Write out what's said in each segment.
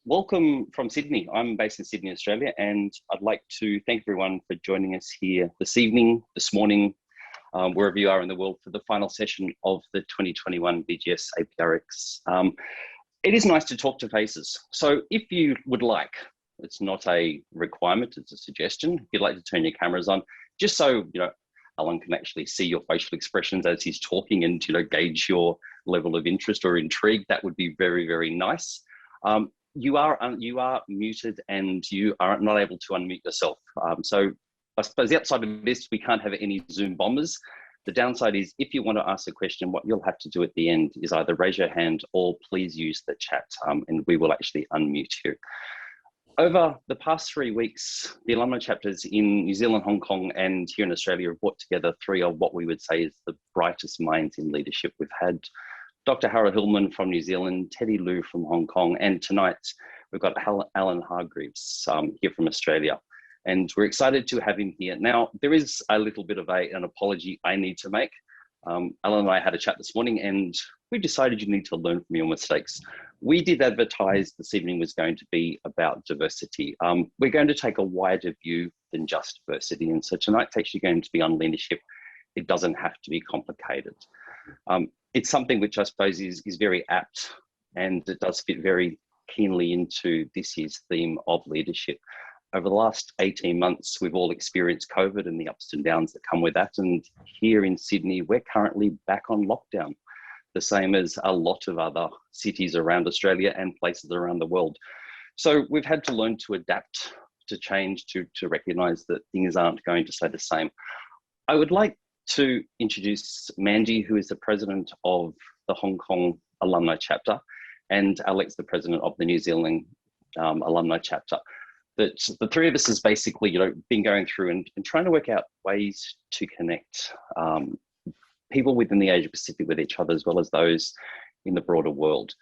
Welcome from Sydney. I'm based in Sydney, Australia, and I'd like to thank everyone for joining us here this evening, this morning, wherever you are in the world, for the final session of the 2021 BGS APR-X. It is nice to talk to faces. So if you would like, it's not a requirement, it's a suggestion. If you'd like to turn your cameras on, just so Alan can actually see your facial expressions as he's talking and gauge your level of interest or intrigue, that would be very, very nice. You are muted and you are not able to unmute yourself. So I suppose outside of this, we can't have any Zoom bombers. The downside is if you want to ask a question, what you'll have to do at the end is either raise your hand or please use the chat and we will actually unmute you. Over the past 3 weeks, the alumni chapters in New Zealand, Hong Kong, and here in Australia have brought together three of what we would say is the brightest minds in leadership. We've had Dr. Harold Hillman from New Zealand, Teddy Liu from Hong Kong, and tonight we've got Alan Hargreaves here from Australia. And we're excited to have him here. Now, there is a little bit of an apology I need to make. Alan and I had a chat this morning and we decided you need to learn from your mistakes. We did advertise this evening was going to be about diversity. We're going to take a wider view than just diversity. And so tonight's actually going to be on leadership. It doesn't have to be complicated. It's something which I suppose is very apt and it does fit very keenly into this year's theme of leadership. Over the last 18 months, we've all experienced COVID and the ups and downs that come with that. And here in Sydney, we're currently back on lockdown, the same as a lot of other cities around Australia and places around the world. So we've had to learn to adapt, to change, to recognize that things aren't going to stay the same. I would like to introduce Mandy, who is the president of the Hong Kong alumni chapter, and Alex, the president of the New Zealand alumni chapter. That the three of us has basically, been going through and trying to work out ways to connect people within the Asia Pacific with each other, as well as those in the broader world.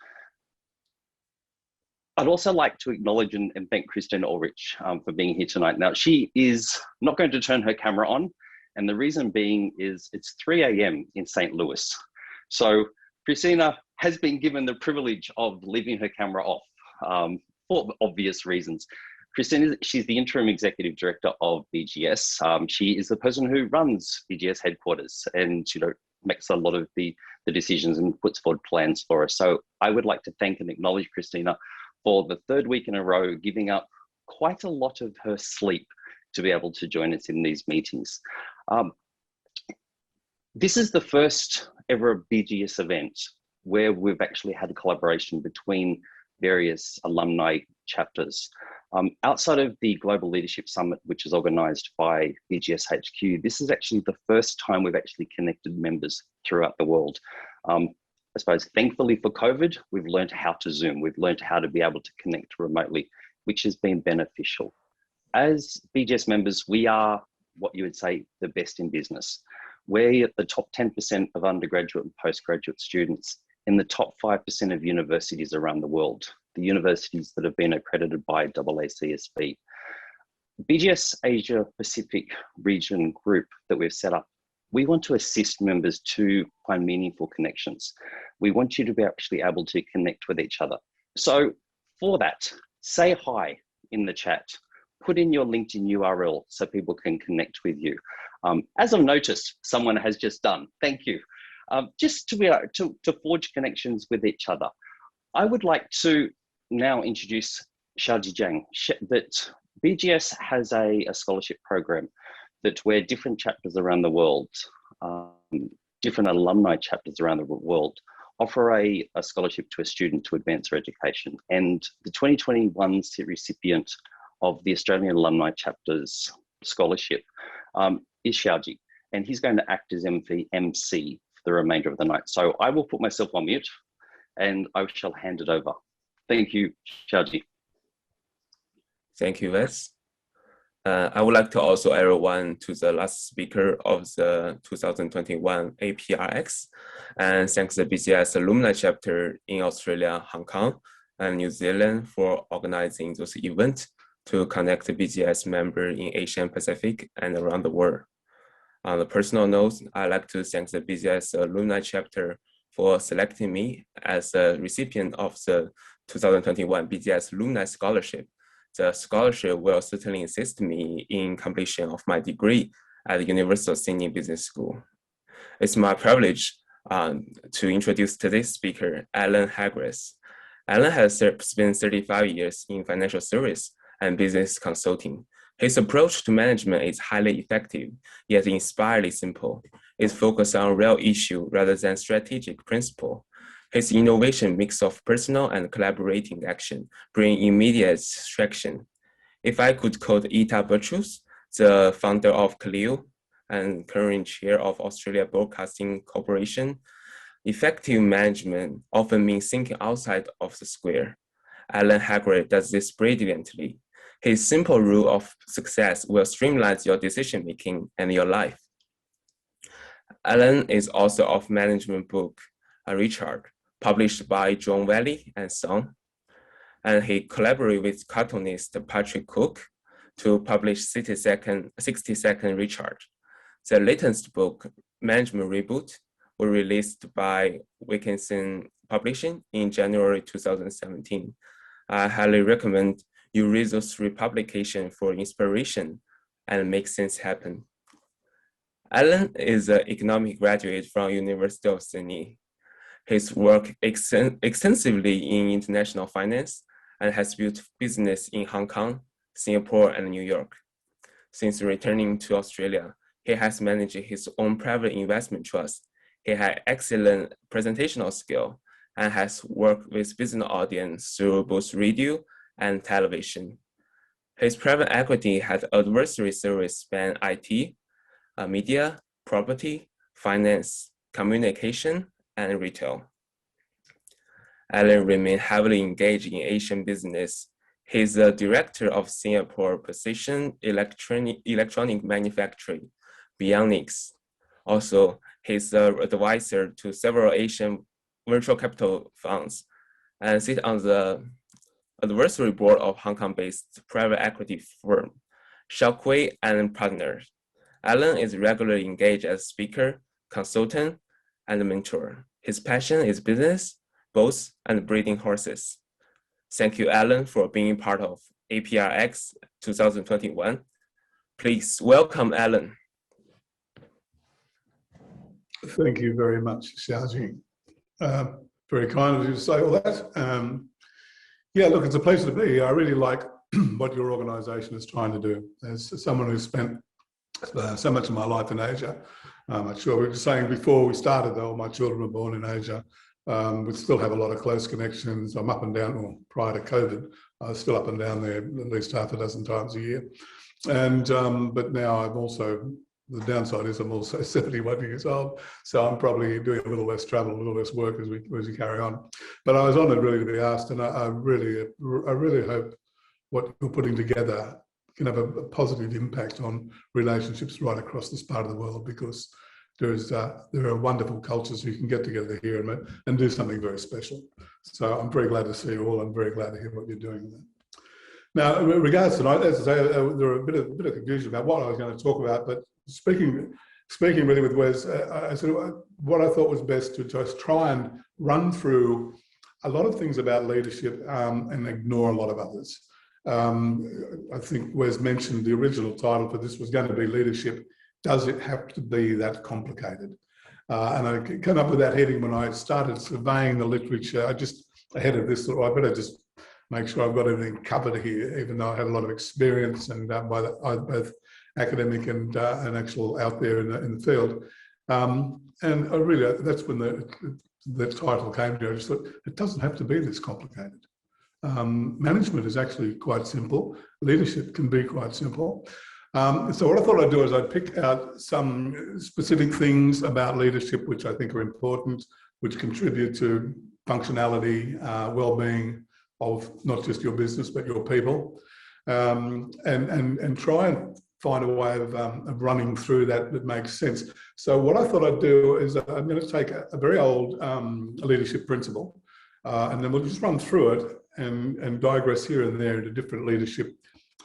I'd also like to acknowledge and thank Christina Ulrich for being here tonight. Now, she is not going to turn her camera on, and the reason being is it's 3 a.m. in St. Louis. So Christina has been given the privilege of leaving her camera off for obvious reasons. Christina, she's the interim executive director of BGS. She is the person who runs BGS headquarters and makes a lot of the decisions and puts forward plans for us. So I would like to thank and acknowledge Christina for the third week in a row, giving up quite a lot of her sleep to be able to join us in these meetings. This is the first ever BGS event where we've actually had a collaboration between various alumni chapters. Outside of the Global Leadership Summit, which is organised by BGS HQ, this is actually the first time we've actually connected members throughout the world. I suppose thankfully for COVID, we've learned how to Zoom. We've learned how to be able to connect remotely, which has been beneficial. As BGS members, we are what you would say the best in business. We're at the top 10% of undergraduate and postgraduate students in the top 5% of universities around the world, the universities that have been accredited by AACSB. BGS Asia Pacific region group that we've set up, we want to assist members to find meaningful connections. We want you to be actually able to connect with each other. So for that, say hi in the chat, put in your LinkedIn URL so people can connect with you. As I've noticed, someone has just done, thank you. Just to be able to forge connections with each other. I would like to now introduce Xiaoji Zhang, that BGS has a scholarship program that where different chapters around the world, different alumni chapters around the world offer a scholarship to a student to advance their education. And the 2021 recipient of the Australian Alumni Chapter's scholarship is Xiaoji, and he's going to act as MC for the remainder of the night. So I will put myself on mute and I shall hand it over. Thank you, Xiaoji. Thank you, Wes. I would like to also everyone to the last speaker of the 2021 APR-X, and thanks the BGS Alumni Chapter in Australia, Hong Kong, and New Zealand for organizing this event to connect the BGS members in Asia and Pacific and around the world. On a personal note, I'd like to thank the BGS Alumni Chapter for selecting me as a recipient of the 2021 BGS Alumni Scholarship. The scholarship will certainly assist me in completion of my degree at the University of Sydney Business School. It's my privilege to introduce today's speaker, Alan Hargreaves. Alan has spent 35 years in financial service and business consulting. His approach to management is highly effective, yet inspiredly simple. It's focused on real issue rather than strategic principle. His innovation mix of personal and collaborating action bring immediate traction. If I could quote Ita Buttrus, the founder of Clio and current chair of Australia Broadcasting Corporation, effective management often means thinking outside of the square. Alan Hargreaves does this brilliantly. His simple rule of success will streamline your decision-making and your life. Alan is author of management book, Richard, published by John Valley and Son, and he collaborated with cartoonist Patrick Cook to publish 60-Second Richard. The latest book, Management Reboot, was released by Wilkinson Publishing in January 2017. I highly recommend you read those three publications for inspiration and make things happen. Alan is an economic graduate from University of Sydney. His work extensively in international finance and has built business in Hong Kong, Singapore, and New York. Since returning to Australia, he has managed his own private investment trust. He had excellent presentational skill and has worked with business audience through both radio and television. His private equity has advisory service span IT, media, property, finance, communication, and retail. Alan remained heavily engaged in Asian business. He's the director of Singapore Precision Electronic Manufacturing, Beyonics. Also, he's an advisor to several Asian venture capital funds and sits on the advisory board of Hong Kong-based private equity firm, Kwei Partners. Alan is regularly engaged as speaker, consultant, and mentor. His passion is business, boats, and breeding horses. Thank you, Alan, for being part of APR-X 2021. Please welcome Alan. Thank you very much, Xiaojing. Very kind of you to say all that. Yeah, look, it's a pleasure to be here. I really like what your organisation is trying to do. As someone who's spent so much of my life in Asia, I'm sure we were saying before we started, though, my children were born in Asia. We still have a lot of close connections. I'm up and down, well, prior to COVID, I was still up and down there at least half a dozen times a year. And but now I'm also, the downside is I'm also 71 years old, so I'm probably doing a little less travel, a little less work as we carry on. But I was honoured really to be asked, and I really hope what you're putting together can have a positive impact on relationships right across this part of the world, because there are wonderful cultures who can get together here and do something very special. So I'm very glad to see you all. I'm very glad to hear what you're doing. Now, in regards to tonight, as I say, there were a bit of confusion about what I was going to talk about, but speaking really with Wes, I said what I thought was best to just try and run through a lot of things about leadership and ignore a lot of others. I think Wes mentioned the original title for this was going to be Leadership. Does it have to be that complicated? And I came up with that heading when I started surveying the literature. I just, ahead of this, thought I better just make sure I've got everything covered here, even though I had a lot of experience and both academic and actual out there in the field. And I really, that's when the title came to me. I just thought, it doesn't have to be this complicated. Management is actually quite simple. Leadership can be quite simple. So what I thought I'd do is I'd pick out some specific things about leadership which I think are important, which contribute to functionality, well-being of not just your business but your people, and try and find a way of running through that makes sense. So what I thought I'd do is I'm going to take a very old leadership principle, and then we'll just run through it and digress here and there into different leadership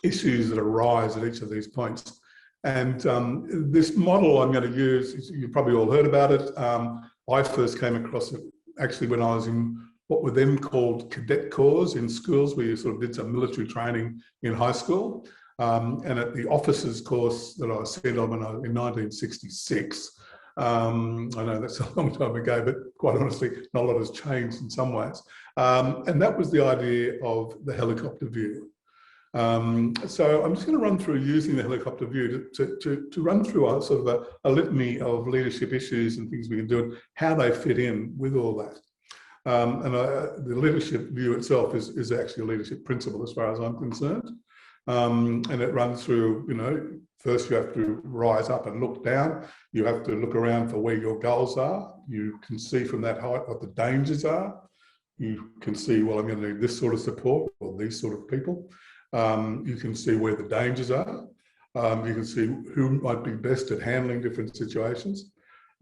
issues that arise at each of these points. And this model I'm going to use, you've probably all heard about it. I first came across it actually when I was in what were then called cadet corps in schools, where you sort of did some military training in high school. And at the officers course that I was sent on in 1966, I know that's a long time ago, but quite honestly, not a lot has changed in some ways. And that was the idea of the helicopter view. So I'm just going to run through using the helicopter view to run through a sort of a litany of leadership issues and things we can do and how they fit in with all that. The leadership view itself is actually a leadership principle as far as I'm concerned. And it runs through, you know, first you have to rise up and look down. You have to look around for where your goals are. You can see from that height what the dangers are. You can see, well, I'm going to need this sort of support or these sort of people. You can see where the dangers are. You can see who might be best at handling different situations.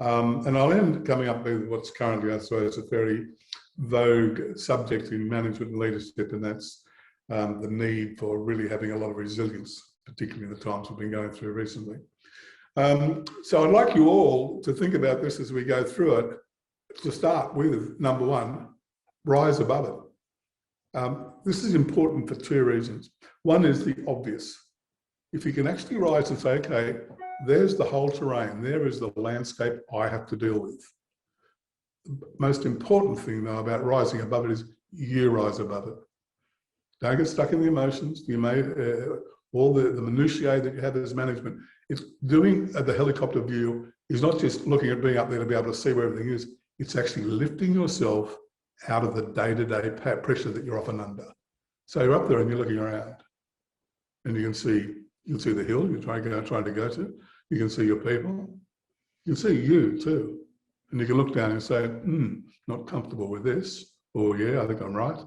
And I'll end coming up with what's currently, I suppose, a very vogue subject in management and leadership, and that's the need for really having a lot of resilience, particularly in the times we've been going through recently. So I'd like you all to think about this as we go through it. To start with, number one, rise above it. This is important for two reasons. One is the obvious. If you can actually rise and say, okay, there's the whole terrain, there is the landscape I have to deal with. The most important thing, though, about rising above it is you rise above it. Don't get stuck in the emotions. You may, all the minutiae that you have as management. It's doing the helicopter view is not just looking at being up there to be able to see where everything is. It's actually lifting yourself out of the day-to-day pressure that you're often under. So you're up there and you're looking around, and you can see the hill you're trying to go to. You can see your people. You can see you too, and you can look down and say, not comfortable with this, or yeah, I think I'm right.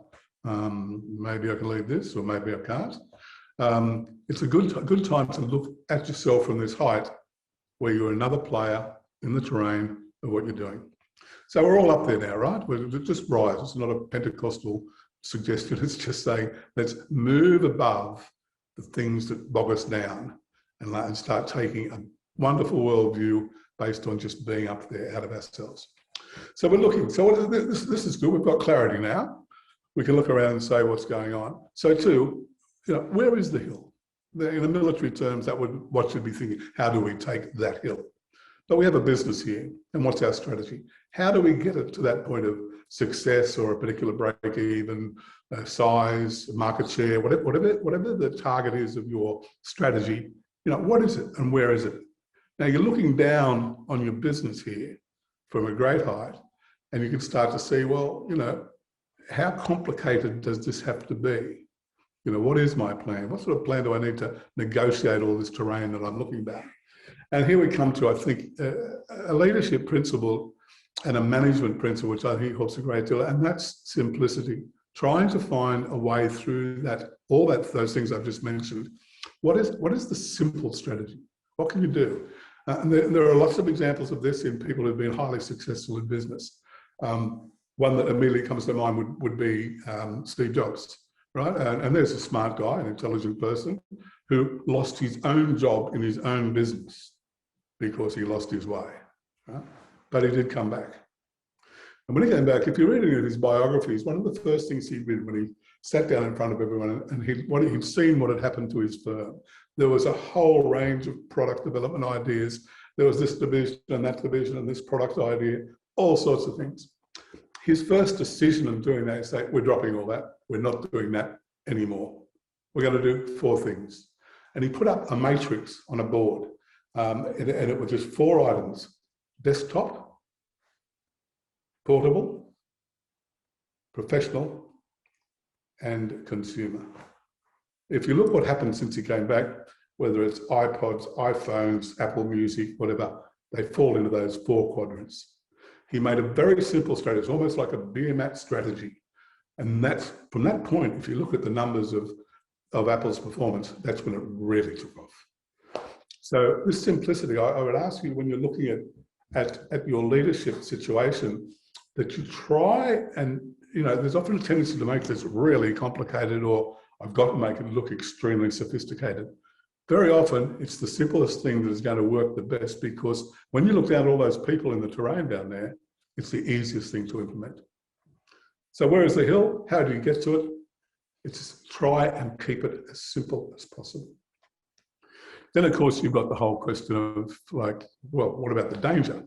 Maybe I can leave this, or maybe I can't. It's a good time to look at yourself from this height, where you're another player in the terrain of what you're doing. So we're all up there now, right? We're just rise. It's not a Pentecostal suggestion. It's just saying, let's move above the things that bog us down and start taking a wonderful worldview based on just being up there out of ourselves. So we're looking. So this is good. We've got clarity now. We can look around and say what's going on. So too, you know, where is the hill? In the military terms, what should we be thinking? How do we take that hill? But we have a business here, and what's our strategy? How do we get it to that point of success or a particular break even, size, market share, whatever the target is of your strategy? You know, what is it and where is it? Now you're looking down on your business here from a great height, and you can start to see, well, you know, how complicated does this have to be? You know, what is my plan? What sort of plan do I need to negotiate all this terrain that I'm looking at? And here we come to, I think, a leadership principle and a management principle, which I think helps a great deal, and that's simplicity. Trying to find a way through that, those things I've just mentioned. What is the simple strategy? What can you do? And there are lots of examples of this in people who've been highly successful in business. One that immediately comes to mind would be Steve Jobs, right? And there's a smart guy, an intelligent person, who lost his own job in his own business because he lost his way, right? But he did come back. And when he came back, if you're reading his biographies, one of the first things he did when he sat down in front of everyone and he'd seen what had happened to his firm, there was a whole range of product development ideas. There was this division and that division and this product idea, all sorts of things. His first decision in doing that is say, we're dropping all that. We're not doing that anymore. We're going to do 4 things. And he put up a matrix on a board, and it was just 4 items: desktop, portable, professional, and consumer. If you look what happened since he came back, whether it's iPods, iPhones, Apple Music, whatever, they fall into those 4 quadrants. He made a very simple strategy. It's almost like a beer mat strategy. And that's, from that point, if you look at the numbers of Apple's performance, that's when it really took off. So this simplicity, I would ask you, when you're looking at your leadership situation, that you try and, you know, there's often a tendency to make this really complicated, or I've got to make it look extremely sophisticated. Very often, it's the simplest thing that is going to work the best, because when you look down at all those people in the terrain down there, it's the easiest thing to implement. So where is the hill? How do you get to it? It's just try and keep it as simple as possible. Then, of course, you've got the whole question of like, well, what about the danger?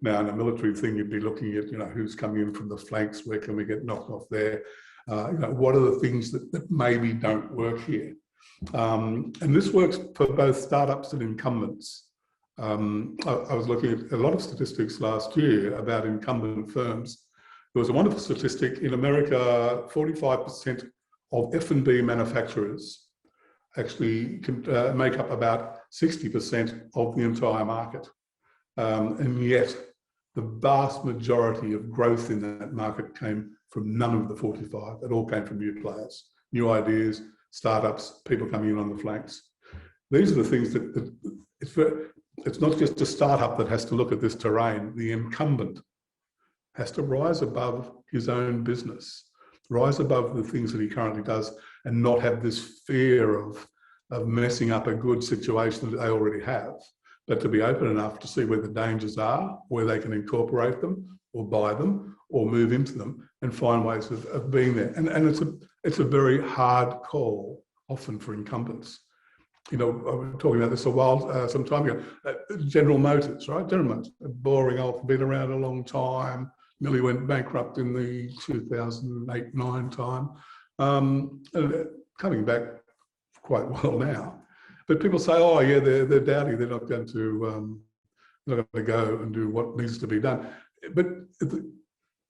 Now, in a military thing, you'd be looking at, who's coming in from the flanks, where can we get knocked off there? What are the things that maybe don't work here? And this works for both startups and incumbents. I was looking at a lot of statistics last year about incumbent firms. There was a wonderful statistic in America: 45% of F&B manufacturers actually can make up about 60% of the entire market. And yet, the vast majority of growth in that market came from none of the 45. It all came from new players, new ideas, startups, people coming in on the flanks. These are the things that it's not just a startup that has to look at this terrain. The incumbent has to rise above his own business, rise above the things that he currently does, and not have this fear of messing up a good situation that they already have, but to be open enough to see where the dangers are, where they can incorporate them or buy them or move into them and find ways of being there. And it's a very hard call often for incumbents. I was talking about this some time ago. General Motors, right? General Motors, boring old, been around a long time, nearly went bankrupt in the 2008-9 time. Coming back quite well now. But people say, oh yeah, they're dowdy, they're not going to go and do what needs to be done. But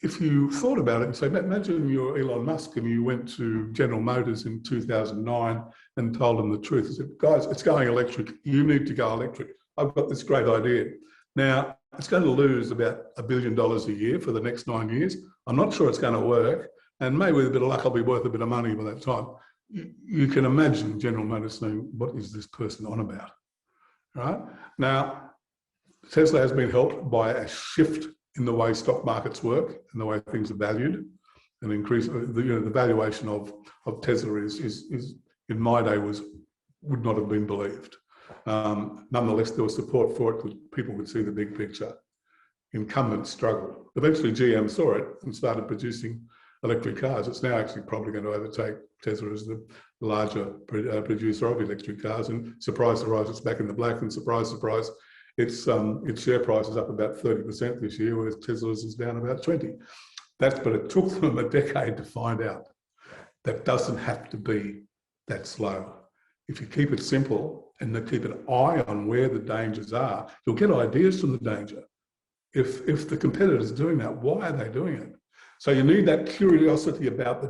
if you thought about it and say, imagine you're Elon Musk and you went to General Motors in 2009 and told them the truth. You said, guys, it's going electric. You need to go electric. I've got this great idea. Now, it's going to lose about $1 billion a year for the next 9 years. I'm not sure it's going to work. And maybe with a bit of luck, I'll be worth a bit of money by that time. You can imagine General Motors saying, what is this person on about? Right? Now, Tesla has been helped by a shift in the way stock markets work and the way things are valued, and increase the valuation of Tesla is in my day would not have been believed. Nonetheless, there was support for it because people would see the big picture. Incumbents struggled. Eventually, GM saw it and started producing electric cars. It's now actually probably going to overtake Tesla as the larger producer of electric cars. And surprise, surprise, it's back in the black. And surprise, surprise, its share price is up about 30% this year, whereas Tesla's is down about 20%. But it took them a decade to find out that doesn't have to be that slow. If you keep it simple and keep an eye on where the dangers are, you'll get ideas from the danger. If the competitor's doing that, why are they doing it? So you need that curiosity about the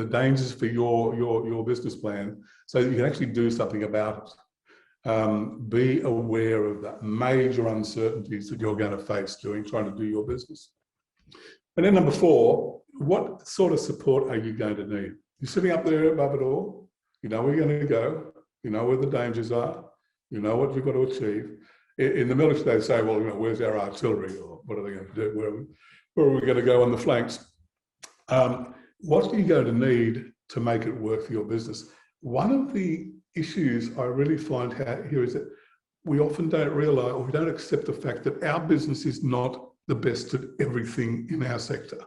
dangers for your business plan, so that you can actually do something about it. Be aware of the major uncertainties that you're going to face trying to do your business. And then number 4, what sort of support are you going to need? You're sitting up there above it all. You know where you're going to go. You know where the dangers are. You know what you've got to achieve. In the military, they say, well, where's our artillery, or what are they going to do? Where are we going to go on the flanks? What are you going to need to make it work for your business? One of the issues I really find here is that we often don't realise, or we don't accept the fact that our business is not the best at everything in our sector.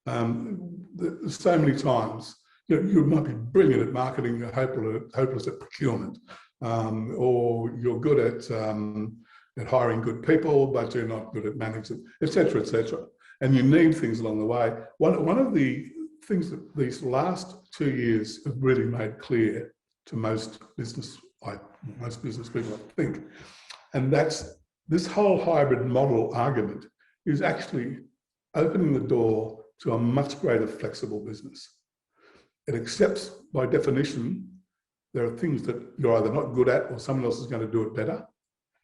So many times, you might be brilliant at marketing, you're hopeless at procurement, or you're good at hiring good people, but you're not good at managing, etc., etc. And you need things along the way. One of the things that these last 2 years have really made clear to most business people, I think, and that's this whole hybrid model argument is actually opening the door to a much greater flexible business. It accepts, by definition, there are things that you're either not good at or someone else is going to do it better,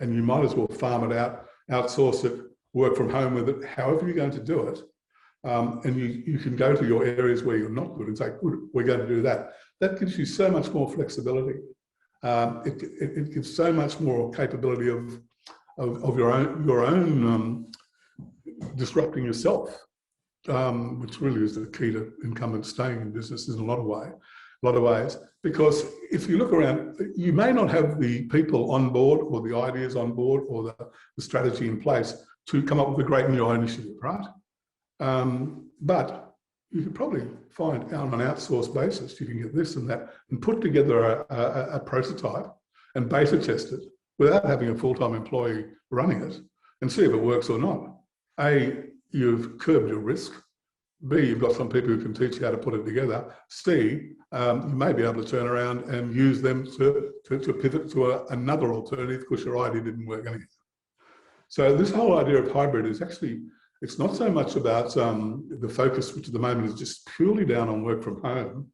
and you might as well farm it out, outsource it, work from home with it, however you're going to do it. And you can go to your areas where you're not good and say, good, we're going to do that. That gives you so much more flexibility. It gives so much more capability of your own disrupting yourself, which really is the key to incumbents staying in business in a lot of ways. Because if you look around, you may not have the people on board or the ideas on board or the strategy in place to come up with a great new initiative, right? But you could probably find on an outsourced basis, you can get this and that and put together a prototype and beta test it without having a full-time employee running it and see if it works or not. A, you've curbed your risk. B, you've got some people who can teach you how to put it together. C, you may be able to turn around and use them to pivot to another alternative because your idea didn't work anyhow. So this whole idea of hybrid is actually, it's not so much about the focus, which at the moment is just purely down on work from home.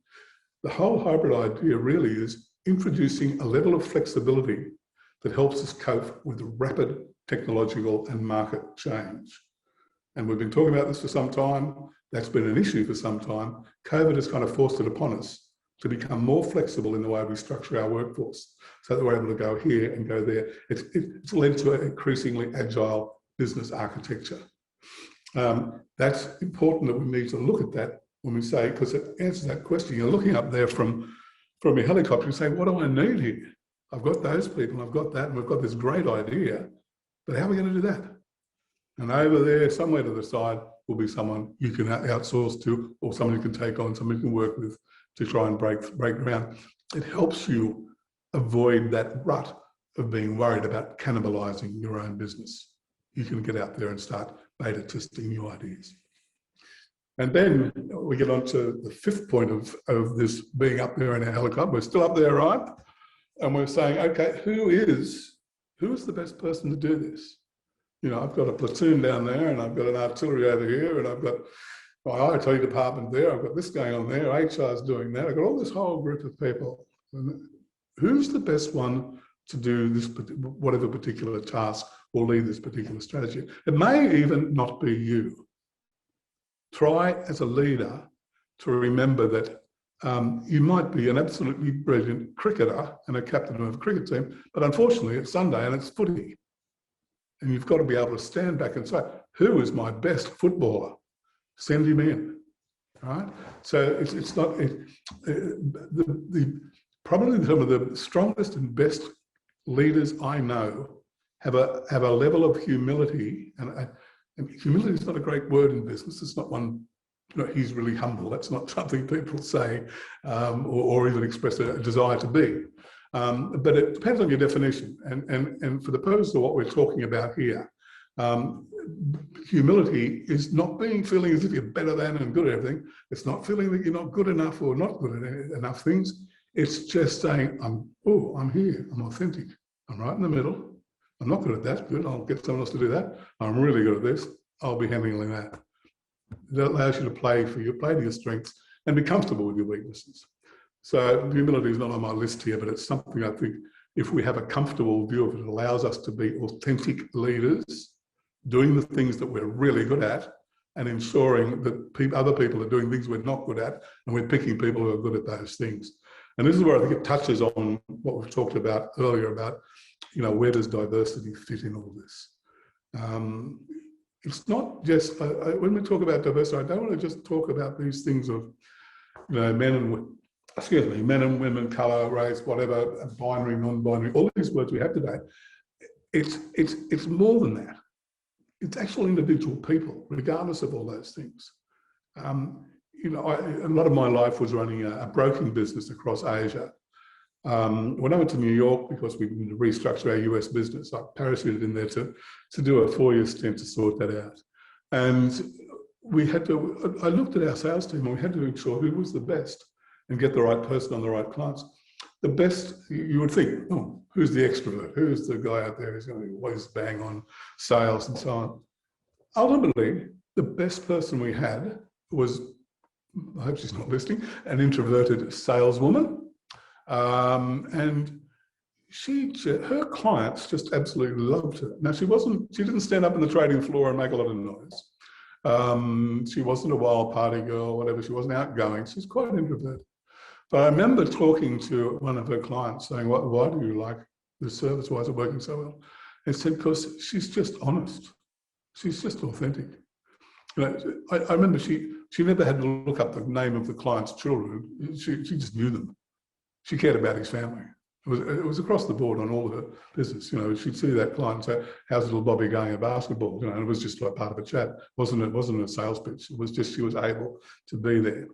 The whole hybrid idea really is introducing a level of flexibility that helps us cope with rapid technological and market change. And we've been talking about this for some time. That's been an issue for some time. COVID has kind of forced it upon us to become more flexible in the way we structure our workforce so that we're able to go here and go there. It's led to an increasingly agile business architecture. That's important that we need to look at that when we say, because it answers that question. You're looking up there from your helicopter and say, what do I need here? I've got those people, I've got that, and we've got this great idea, but how are we going to do that? And over there, somewhere to the side, will be someone you can outsource to, or someone you can take on, someone you can work with to try and break ground. It helps you avoid that rut of being worried about cannibalizing your own business. You can get out there and start beta testing new ideas. And then we get on to the fifth point of this being up there in a helicopter. We're still up there, right? And we're saying, okay, who is the best person to do this? You know, I've got a platoon down there and I've got an artillery over here and I've got my IT department there. I've got this going on there. HR is doing that. I've got all this whole group of people. And who's the best one to do this, whatever particular task or lead this particular strategy? It may even not be you. Try as a leader to remember that you might be an absolutely brilliant cricketer and a captain of a cricket team, but unfortunately it's Sunday and it's footy. And you've got to be able to stand back and say, who is my best footballer? Send him in, right? So it's not, probably some of the strongest and best leaders I know have a level of humility, and humility is not a great word in business. It's not one, you know, he's really humble. That's not something people say or even express a desire to be. But it depends on your definition. And for the purpose of what we're talking about here, humility is not feeling as if you're better than and good at everything. It's not feeling that you're not good enough or not good at enough things. It's just saying, I'm here, I'm authentic. I'm right in the middle. I'm not good at that. Good, I'll get someone else to do that. I'm really good at this. I'll be handling that. That allows you to play to your strengths and be comfortable with your weaknesses. So humility is not on my list here, but it's something I think if we have a comfortable view of it, it allows us to be authentic leaders, doing the things that we're really good at and ensuring that other people are doing things we're not good at, and we're picking people who are good at those things. And this is where I think it touches on what we've talked about earlier about, you know, where does diversity fit in all this? It's not just, when we talk about diversity, I don't want to just talk about these things of, you know, men and women, colour, race, whatever, binary, non-binary, all these words we have today. It's more than that. It's actual individual people, regardless of all those things. You know, a lot of my life was running a broking business across Asia. When I went to New York, because we needed to restructure our US business, I parachuted in there to do a 4-year stint to sort that out. And I looked at our sales team and we had to ensure who was the best and get the right person on the right clients. The best, you would think, oh, who's the extrovert? Who's the guy out there who's going to always bang on sales and so on? Ultimately, the best person we had was, I hope she's not listening, an introverted saleswoman. And her clients just absolutely loved her. Now, she didn't stand up on the trading floor and make a lot of noise. She wasn't a wild party girl or whatever. She wasn't outgoing. She's quite introverted. But I remember talking to one of her clients saying, why do you like this service? Why is it working so well? And said, because she's just honest. She's just authentic. You know, I remember she never had to look up the name of the client's children. She just knew them. She cared about his family. It was across the board on all her business. You know, she'd see that client and say, "How's little Bobby going at basketball?" You know, and it was just like part of a chat. It wasn't a sales pitch. It was just she was able to be there.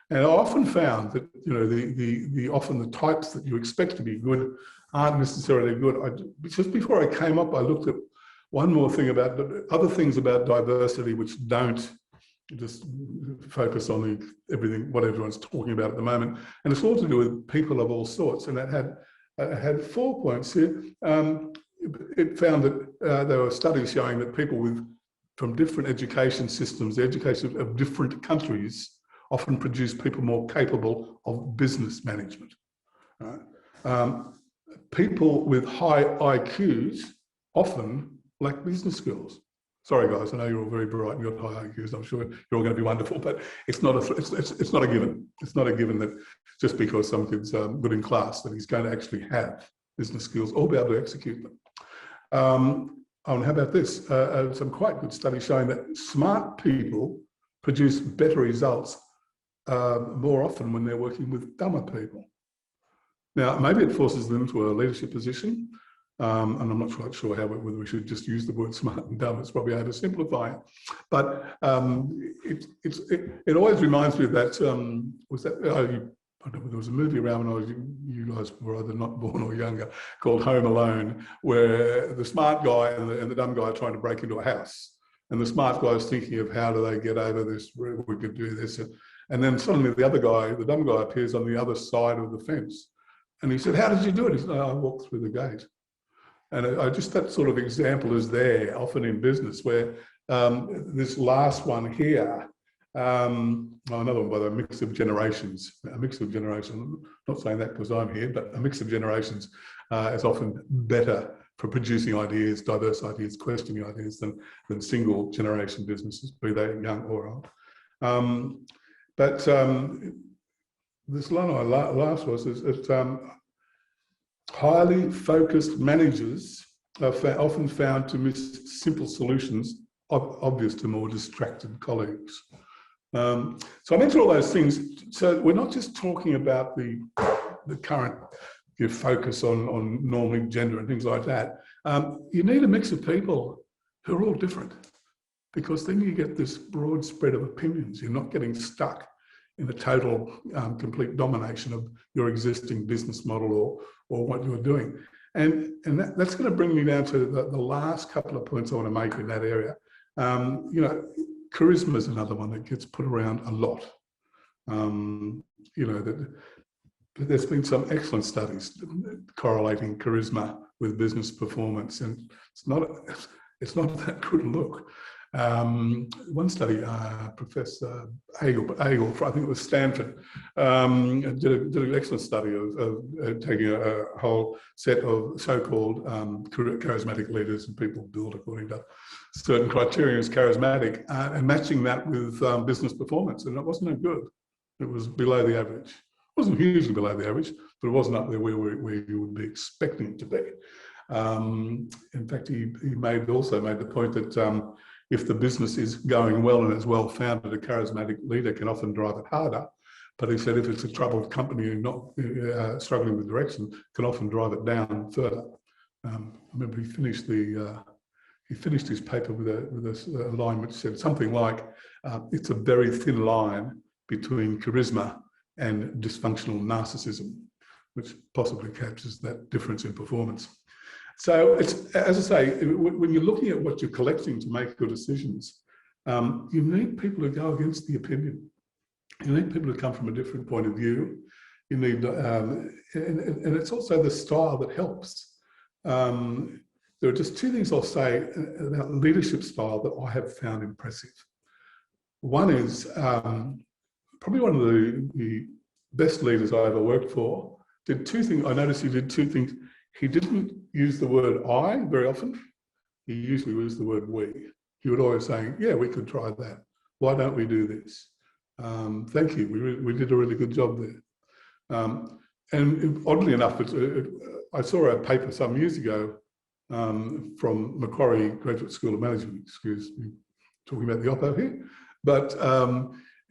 And I often found that, you know, often the types that you expect to be good aren't necessarily good. Just before I came up, I looked at one more thing about other things about diversity which don't just focus on everything what everyone's talking about at the moment, and it's all to do with people of all sorts. And that had 4 points here. It found that there were studies showing that people from different education systems, the education of different countries, often produce people more capable of business management. Right? People with high IQs often lack business skills. Sorry, guys, I know you're all very bright and you've got high IQs. I'm sure you're all going to be wonderful, but it's not a given. It's not a given that just because some kid's good in class that he's going to actually have business skills or be able to execute them. And how about this? Some quite good studies showing that smart people produce better results more often when they're working with dumber people. Now, maybe it forces them to a leadership position. And I'm not quite sure whether we should just use the word smart and dumb. It's probably oversimplifying, but it always reminds me of that. I don't know, there was a movie around when you guys were either not born or younger, called Home Alone, where the smart guy and the dumb guy are trying to break into a house, and the smart guy is thinking of how do they get over this? We could do this, and then suddenly the other guy, the dumb guy, appears on the other side of the fence, and he said, "How did you do it?" He said, "I walked through the gate." And that sort of example is there often in business where this last one here, another one by the mix of generations, I'm not saying that because I'm here, but a mix of generations is often better for producing ideas, diverse ideas, questioning ideas than single generation businesses, be they young or old. But this line I last was highly focused managers are often found to miss simple solutions obvious to more distracted colleagues. So I mentioned all those things. So we're not just talking about the current focus on normally gender and things like that. You need a mix of people who are all different, because then you get this broad spread of opinions. You're not getting stuck in the total complete domination of your existing business model or what you're doing. And that's going to bring me down to the last couple of points I want to make in that area. You know, charisma is another one that gets put around a lot. You know, there's been some excellent studies correlating charisma with business performance, and it's not that good a look. One study, Professor Agel, I think it was Stanford, did an excellent study of taking a whole set of so-called charismatic leaders, and people built according to certain criteria as charismatic, and matching that with business performance, and it wasn't that good. It was below the average. It wasn't hugely below the average, but it wasn't up there where you would be expecting it to be. In fact, he also made the point that if the business is going well and is well founded, a charismatic leader can often drive it harder. But he said if it's a troubled company and not struggling with direction, can often drive it down further. I remember he finished his paper with a line which said something like, "It's a very thin line between charisma and dysfunctional narcissism," which possibly captures that difference in performance. So it's, as I say, when you're looking at what you're collecting to make your decisions, you need people to go against the opinion. You need people to come from a different point of view. You need, and it's also the style that helps. There are just two things I'll say about leadership style that I have found impressive. One is probably one of the best leaders I ever worked for did two things. I noticed he did two things. He didn't use the word I very often. He usually used the word we. He would always say, "Yeah, we could try that. Why don't we do this? Thank you. We did a really good job there." And oddly enough, I saw a paper some years ago from Macquarie Graduate School of Management. Excuse me, talking about the Oppo here. But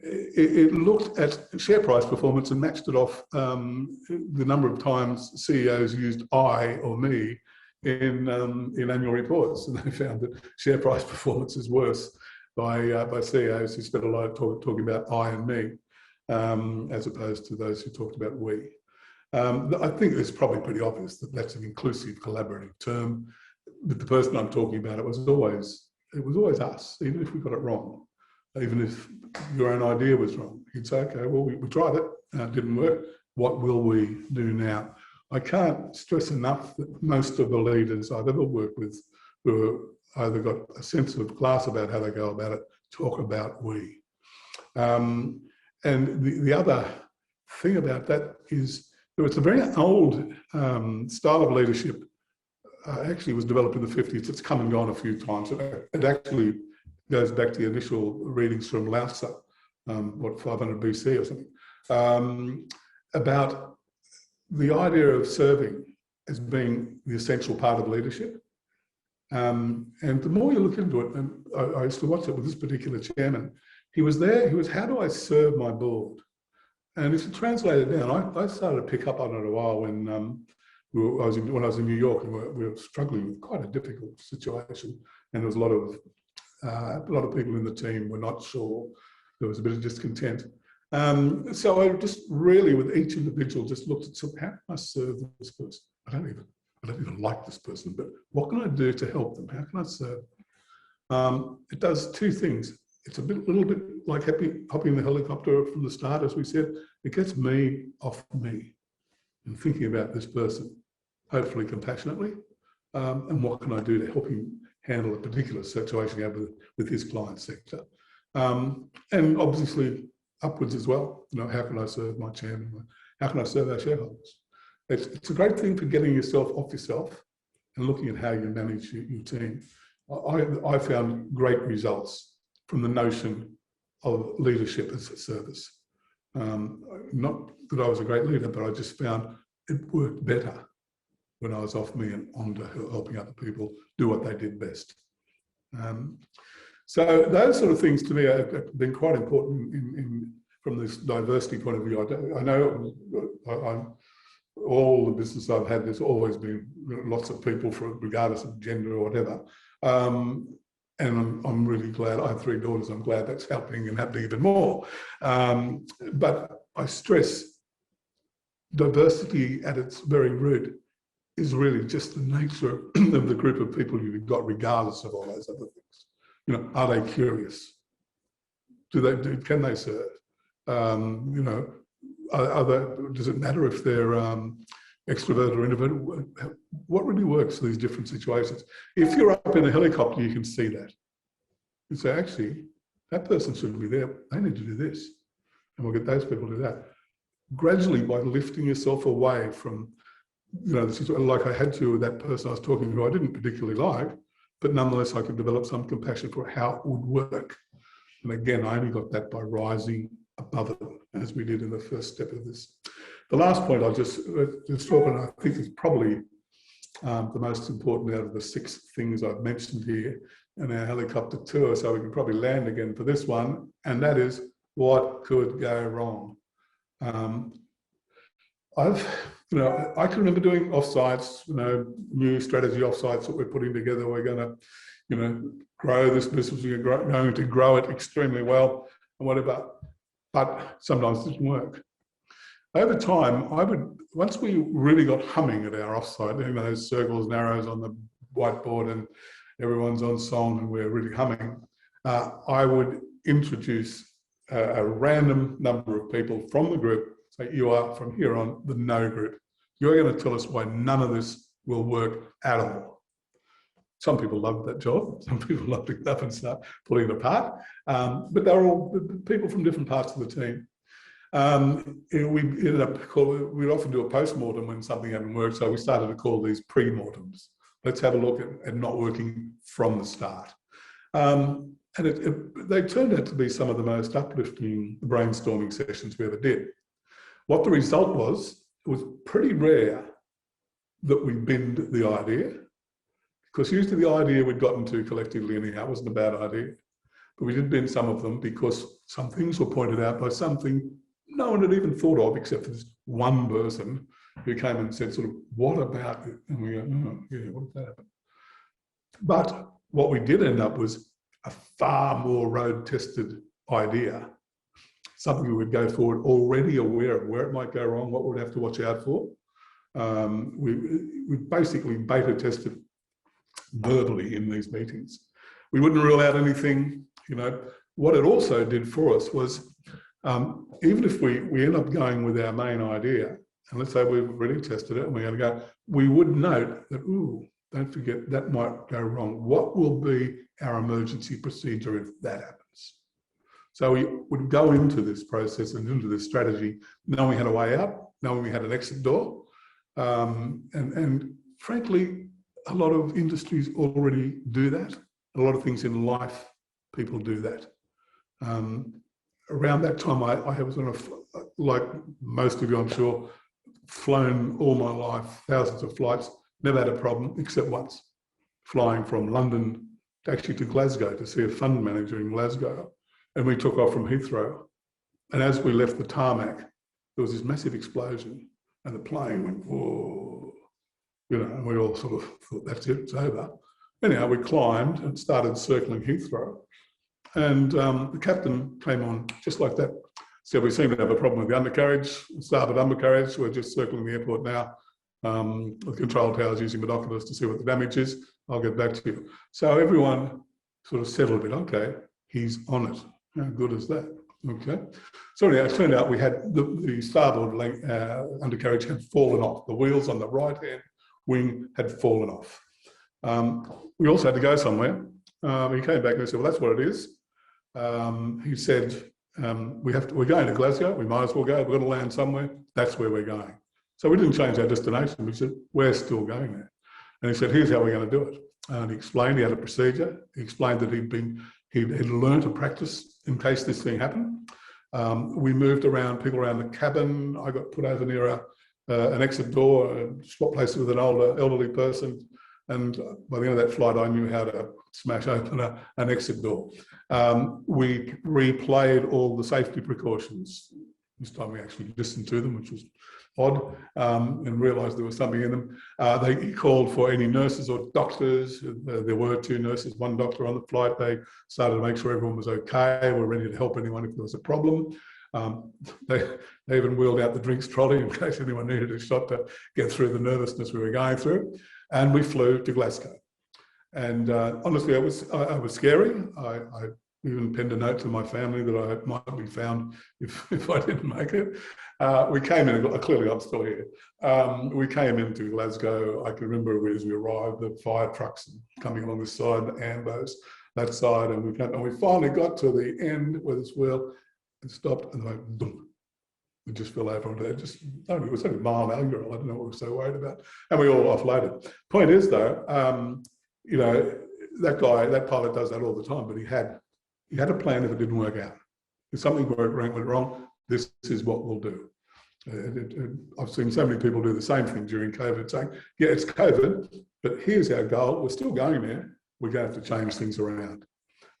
it looked at share price performance and matched it off the number of times CEOs used I or me in annual reports, and they found that share price performance is worse by CEOs who spent a lot of talking about I and me, as opposed to those who talked about we. I think it's probably pretty obvious that that's an inclusive, collaborative term. But the person I'm talking about, it was always us, even if we got it wrong. Even if your own idea was wrong, you'd say, okay, well, we tried it, it didn't work. What will we do now? I can't stress enough that most of the leaders I've ever worked with who either got a sense of class about how they go about it, talk about we. And the other thing about that is that it's a very old style of leadership. Actually was developed in the 50s. It's come and gone a few times. It actually goes back to the initial readings from Lao Tzu, 500 BC or something, about the idea of serving as being the essential part of leadership. And the more you look into it, and I used to watch it with this particular chairman, he was, how do I serve my board? And if you translate it down, I started to pick up on it a while when I was in New York, and we were struggling with quite a difficult situation, and there was a lot of people in the team were not sure. There was a bit of discontent. So I just really, with each individual, just looked at, so how can I serve this person? I don't even like this person, but what can I do to help them? How can I serve? It does two things. It's a little bit like hopping the helicopter from the start, as we said. It gets me off me and thinking about this person, hopefully compassionately, and what can I do to help him handle a particular situation with his client sector. And obviously upwards as well. How can I serve my chairman? How can I serve our shareholders? It's a great thing for getting yourself off yourself and looking at how you manage your team. I found great results from the notion of leadership as a service. Not that I was a great leader, but I just found it worked better when I was off me and on to helping other people do what they did best. So those sort of things to me have been quite important from this diversity point of view. I know all the business I've had, there's always been lots of people, regardless of gender or whatever. And I'm really glad. I have 3 daughters. I'm glad that's helping and happening even more. But I stress diversity at its very root is really just the nature of the group of people you've got, regardless of all those other things. Are they curious? Can they serve? Does it matter if they're extrovert or introvert? What really works for these different situations? If you're up in a helicopter, you can see that. You say, actually, that person shouldn't be there. They need to do this. And we'll get those people to do that. Gradually, by lifting yourself away from, like I had to with that person I was talking to, who I didn't particularly like, but nonetheless, I could develop some compassion for how it would work. And again, I only got that by rising above it, as we did in the first step of this. The last point I'll just talk on, I think is probably the most important out of the 6 things I've mentioned here in our helicopter tour, so we can probably land again for this one, and that is, what could go wrong? I can remember doing offsites, new strategy offsites that we're putting together. We're going to, grow this business. We're going to grow it extremely well and whatever. But sometimes it doesn't work. Over time, once we really got humming at our offsite, those circles and arrows on the whiteboard and everyone's on song and we're really humming, I would introduce a random number of people from the group. Say, you are from here on the no group. You're going to tell us why none of this will work at all. Some people loved that job. Some people loved to get up and start pulling it apart. But they're all people from different parts of the team. We ended up we'd often do a post-mortem when something hadn't worked. So we started to call these pre-mortems. Let's have a look at not working from the start. And they turned out to be some of the most uplifting brainstorming sessions we ever did. What the result was, it was pretty rare that we binned the idea, because usually the idea we'd gotten to collectively anyhow wasn't a bad idea. But we did bin some of them because some things were pointed out by something no one had even thought of except for this one person who came and said, sort of, what about it? And we go, oh, yeah, what did that happen? But what we did end up was a far more road-tested idea, something we would go forward already aware of where it might go wrong, what we'd have to watch out for. We basically beta tested verbally in these meetings. We wouldn't rule out anything, you know. What it also did for us was, even if we end up going with our main idea, and let's say we've really tested it and we're going to go, we would note that, ooh, don't forget that might go wrong. What will be our emergency procedure if that happens? So we would go into this process and into this strategy knowing we had a way out, knowing we had an exit door. And frankly, a lot of industries already do that. A lot of things in life, people do that. Around that time, I was on like most of you, I'm sure, flown all my life, thousands of flights, never had a problem except once, flying from London actually to Glasgow to see a fund manager in Glasgow. And we took off from Heathrow. And as we left the tarmac, there was this massive explosion and the plane went, whoa, you know, and we all sort of thought, that's it, it's over. Anyhow, we climbed and started circling Heathrow. And the captain came on just like that. So we seem to have a problem with the undercarriage, starboard undercarriage. We're just circling the airport now with control towers using binoculars to see what the damage is. I'll get back to you. So everyone sort of settled a bit. Okay, he's on it. How good is that? Okay. So anyhow, it turned out we had the starboard undercarriage had fallen off. The wheels on the right-hand wing had fallen off. We also had to go somewhere. He came back and he said, well, that's what it is. He said, we're going to Glasgow. We might as well go. We've got to land somewhere. That's where we're going. So we didn't change our destination. We said, we're still going there. And he said, here's how we're going to do it. And he explained he had a procedure. He explained that he'd learned to practice in case this thing happened. We moved around, people around the cabin. I got put over near an exit door, swap places with an older elderly person. And by the end of that flight, I knew how to smash open an exit door. We replayed all the safety precautions. This time we actually listened to them, which was odd, and realised there was something in them. They called for any nurses or doctors. There were 2 nurses, 1 doctor on the flight. They started to make sure everyone was okay. We're ready to help anyone if there was a problem. They even wheeled out the drinks trolley in case anyone needed a shot to get through the nervousness we were going through. And we flew to Glasgow. And honestly, it was scary. I even penned a note to my family that I might be found if I didn't make it. We came in, clearly I'm still here. We came into Glasgow. I can remember as we arrived, the fire trucks coming along this side, the Amos, that side, and we finally got to the end where this wheel stopped and went, boom. We just fell over onto that. It was only a mile inaugural. I don't know what we were so worried about. And we all offloaded. Point is though, you know, that pilot does that all the time, but he had a plan if it didn't work out. If something went wrong, this is what we'll do. I've seen so many people do the same thing during COVID, saying, yeah, it's COVID, but here's our goal. We're still going there. We're going to have to change things around.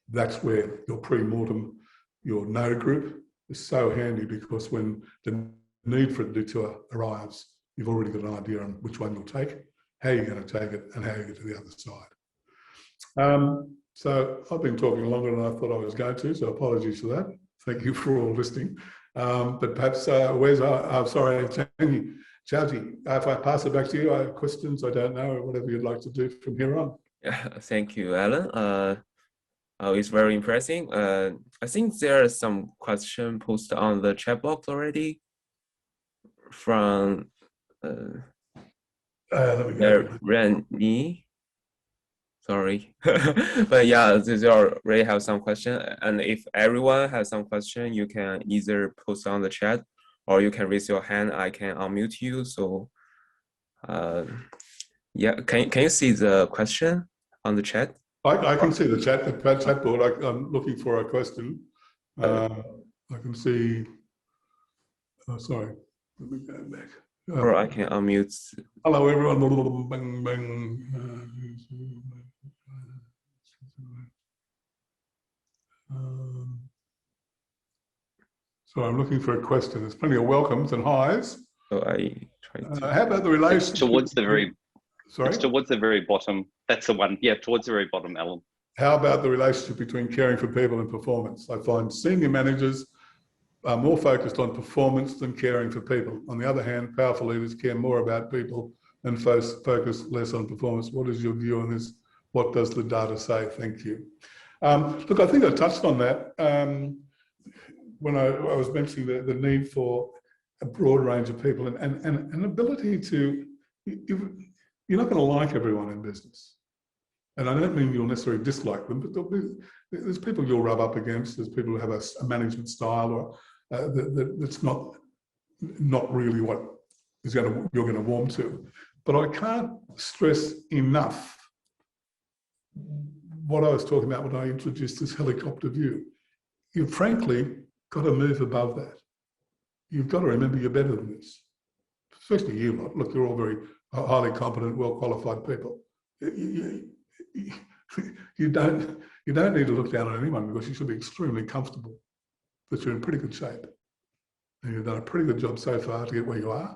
That's where your pre-mortem, your no group, is so handy, because when the need for a detour arrives, you've already got an idea on which one you'll take, how you're going to take it, and how you get to the other side. So I've been talking longer than I thought I was going to, so apologies for that. Thank you for all listening. But perhaps, I'm sorry, Xiaoji, if I pass it back to you, I have questions, I don't know, or whatever you'd like to do from here on. Yeah, thank you, Alan. It's very impressive. I think there are some questions posted on the chat box already from Randy. Sorry, but yeah, they already have some question. And if everyone has some question, you can either post on the chat or you can raise your hand. I can unmute you. So, yeah, can you see the question on the chat? I can see the chat board. I'm looking for a question. I can see. Oh, sorry. Let me go back. Or I can unmute. Hello, everyone. Bang, bang. So I'm looking for a question. There's plenty of welcomes and highs. So I try to. How about the relationship? It's towards the very. Sorry? It's towards the very bottom. That's the one. Yeah, towards the very bottom, Alan. How about the relationship between caring for people and performance? I find senior managers are more focused on performance than caring for people. On the other hand, powerful leaders care more about people and focus less on performance. What is your view on this? What does the data say? Thank you. Look, I think I touched on that when I was mentioning the need for a broad range of people and an ability to, you're not going to like everyone in business. And I don't mean you'll necessarily dislike them, but there's people you'll rub up against. There's people who have a management style or that's not really what you're going to warm to. But I can't stress enough what I was talking about when I introduced this helicopter view. You've frankly got to move above that. You've got to remember you're better than this. Especially you lot. Look, you're all very highly competent, well-qualified people. You don't need to look down on anyone because you should be extremely comfortable that you're in pretty good shape. And you've done a pretty good job so far to get where you are.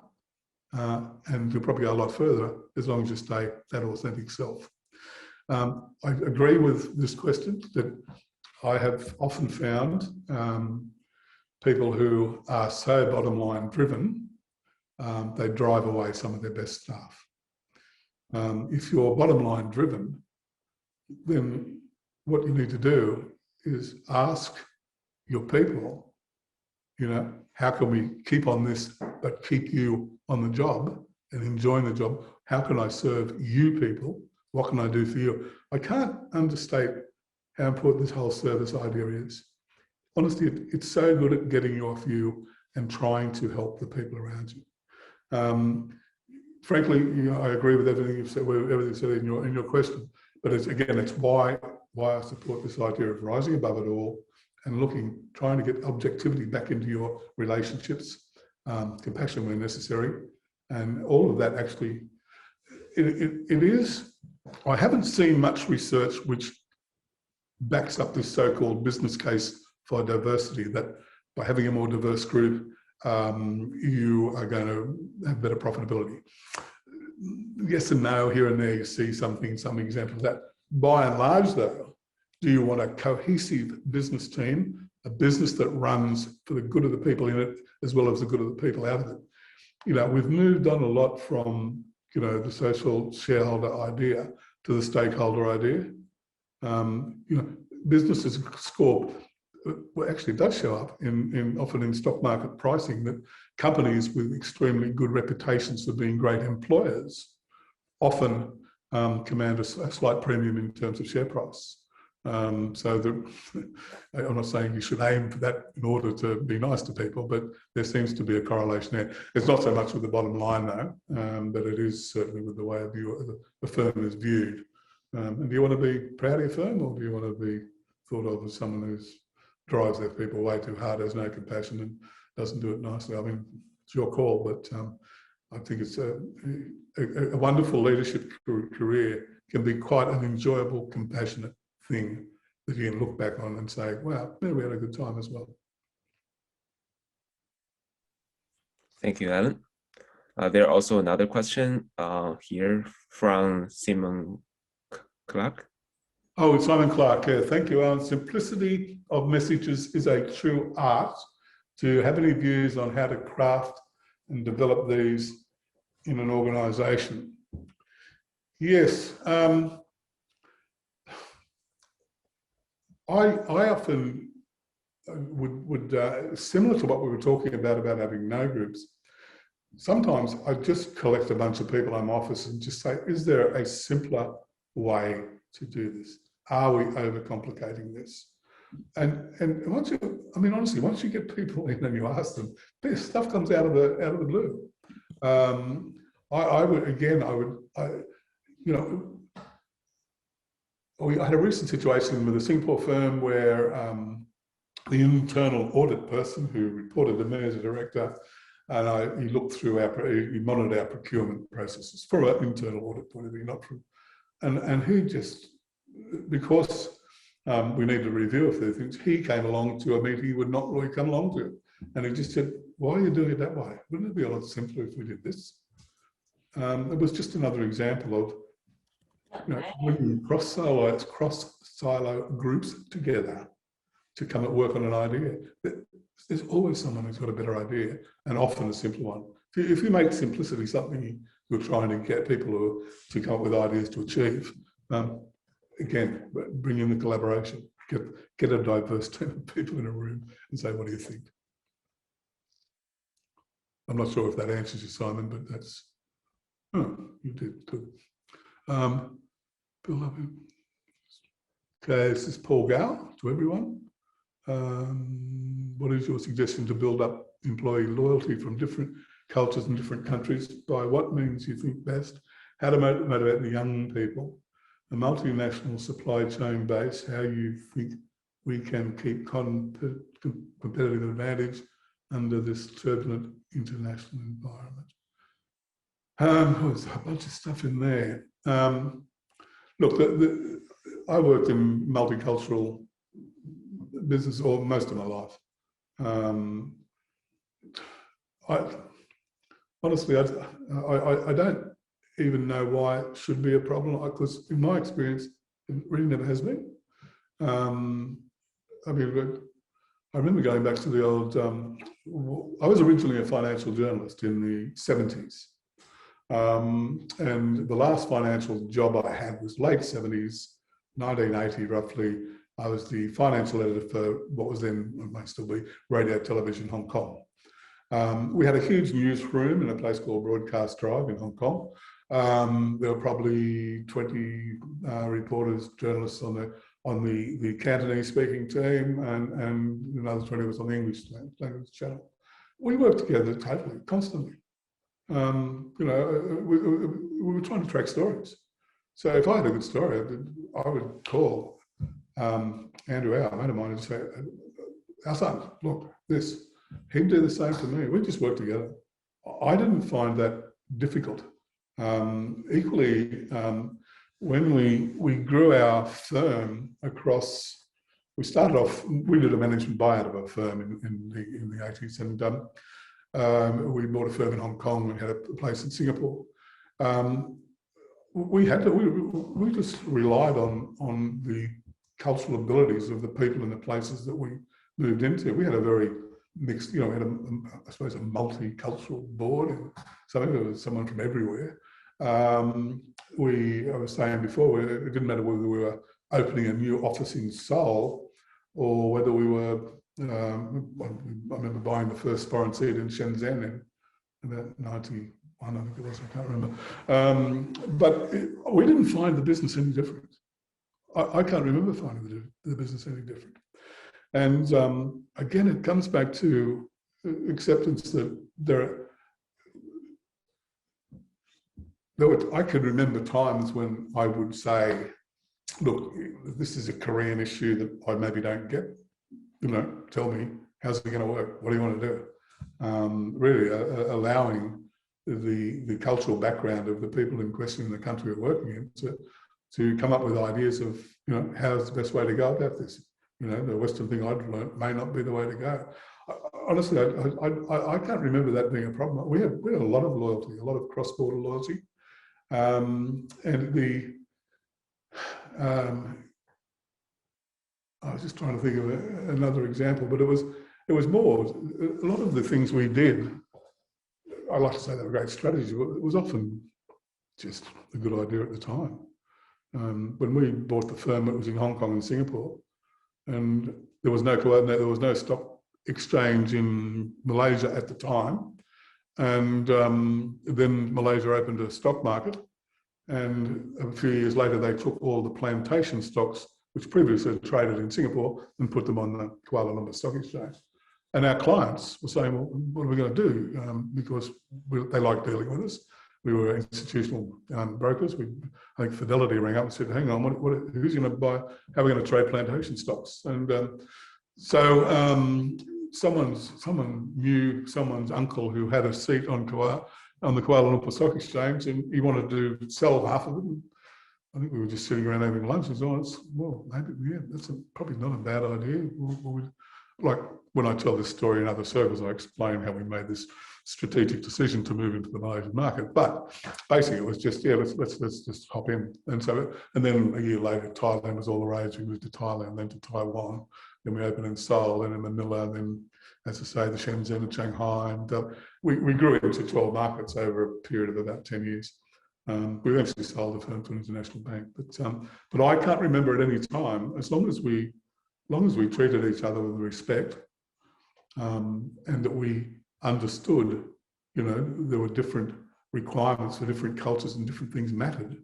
And you'll probably go a lot further as long as you stay that authentic self. I agree with this question that I have often found people who are so bottom line driven, they drive away some of their best staff. If you're bottom line driven, then what you need to do is ask your people, how can we keep on this, but keep you on the job and enjoying the job? How can I serve you people? What can I do for you? I can't understate how important this whole service idea is. Honestly, it's so good at getting you off you and trying to help the people around you. Frankly, I agree with everything you've said, everything said in your question. But it's why I support this idea of rising above it all and trying to get objectivity back into your relationships, compassion where necessary, and all of that. Actually, it is. I haven't seen much research which backs up this so-called business case for diversity, that by having a more diverse group, you are going to have better profitability. Yes and no, here and there you see some examples of that. By and large though, do you want a cohesive business team, a business that runs for the good of the people in it as well as the good of the people out of it? We've moved on a lot from the social shareholder idea to the stakeholder idea. Businesses score, well, actually it does show up often in stock market pricing, that companies with extremely good reputations for being great employers often command a slight premium in terms of share price. I'm not saying you should aim for that in order to be nice to people, but there seems to be a correlation there. It's not so much with the bottom line though, but it is certainly with the way the firm is viewed. And do you want to be proud of your firm, or do you want to be thought of as someone who drives their people way too hard, has no compassion and doesn't do it nicely? I mean, it's your call, but I think it's a wonderful leadership career can be quite an enjoyable, compassionate thing that you can look back on and say, wow, we had a good time as well. Thank you, Alan. There's also another question here from Simon Clark. Oh, Simon Clark, yeah, thank you, Alan. Simplicity of messages is a true art. Do you have any views on how to craft and develop these in an organisation? Yes. I often would similar to what we were talking about having no groups, sometimes I just collect a bunch of people in my office and just say, is there a simpler way to do this? Are we overcomplicating this? And once once you get people in and you ask them, this stuff comes out of the blue. I had a recent situation with a Singapore firm where the internal audit person who reported to me as a director, and he looked through he monitored our procurement processes from an internal audit point of view, not from, and he just, because we need to review a few things, he came along to a meeting he would not really come along to. And he just said, why are you doing it that way? Wouldn't it be a lot simpler if we did this? It was just another example of bringing cross-silo groups together to come and work on an idea. There's always someone who's got a better idea, and often a simpler one. If you make simplicity something you're trying to get people to come up with ideas to achieve, again, bring in the collaboration, get a diverse team of people in a room and say, what do you think? I'm not sure if that answers you, Simon, but that's, you did good. Bill, okay, this is Paul Gow to everyone. What is your suggestion to build up employee loyalty from different cultures and different countries? By what means you think best? How to motivate the young people? A multinational supply chain base, how you think we can keep competitive advantage under this turbulent international environment? There's a bunch of stuff in there. Look, I worked in multicultural business or most of my life. Honestly, I don't even know why it should be a problem, because in my experience, it really never has been. I mean, I remember going back to the old, I was originally a financial journalist in the 70s. And the last financial job I had was late 70s, 1980 roughly. I was the financial editor for what was then, it might still be, Radio Television Hong Kong. We had a huge newsroom in a place called Broadcast Drive in Hong Kong. There were probably 20 reporters, journalists on the Cantonese speaking team, and another 20 was on the English language channel. We worked together totally, constantly. You know, we were trying to track stories. So if I had a good story, I would call Andrew, our mate of mine, and say, our son, look, this. He'd do the same to me. We just worked together. I didn't find that difficult. Equally, when we grew our firm across, we started off, we did a management buyout of a firm in the 80s, and we bought a firm in Hong Kong and had a place in Singapore. We just relied on the cultural abilities of the people in the places that we moved into. We had a very mixed, you know, we had I suppose a multicultural board, and there was someone from everywhere. I was saying before, it didn't matter whether we were opening a new office in Seoul or whether we were, I remember buying the first foreign seed in Shenzhen in about 91, I think it was, I can't remember. But we didn't find the business any different. I can't remember finding the business any different. And again, it comes back to acceptance that I could remember times when I would say, look, this is a Korean issue that I maybe don't get, you know, tell me, how's it going to work? What do you want to do? Really allowing the cultural background of the people in question in the country we're working in to come up with ideas of, you know, how's the best way to go about this? You know, the Western thing I'd learned may not be the way to go. Honestly, I can't remember that being a problem. We had a lot of loyalty, a lot of cross-border loyalty. And I was just trying to think of another example, but it was more, a lot of the things we did, I like to say they were great strategies, but it was often just a good idea at the time. When we bought the firm, it was in Hong Kong and Singapore, and there was no stock exchange in Malaysia at the time. And then Malaysia opened a stock market, and a few years later they took all the plantation stocks which previously traded in Singapore and put them on the Kuala Lumpur Stock Exchange. And our clients were saying, well, what are we going to do? Because they like dealing with us. We were institutional brokers. I think Fidelity rang up and said, hang on, who's going to buy, how are we going to trade plantation stocks? And someone knew someone's uncle who had a seat on the Kuala Lumpur Stock Exchange, and he wanted to sell half of it. And I think we were just sitting around having lunch and so on. Well, maybe, yeah, that's probably not a bad idea. when I tell this story in other circles, I explain how we made this strategic decision to move into the Malaysian market. But basically, it was just, yeah, let's just hop in. And then a year later, Thailand was all the rage. We moved to Thailand, then to Taiwan. Then we opened in Seoul, then in Manila, then, as I say, the Shenzhen and Shanghai. And we grew into 12 markets over a period of about 10 years. We eventually sold the firm to an international bank. But I can't remember at any time, as long as we treated each other with respect, and that we understood, there were different requirements for different cultures and different things mattered,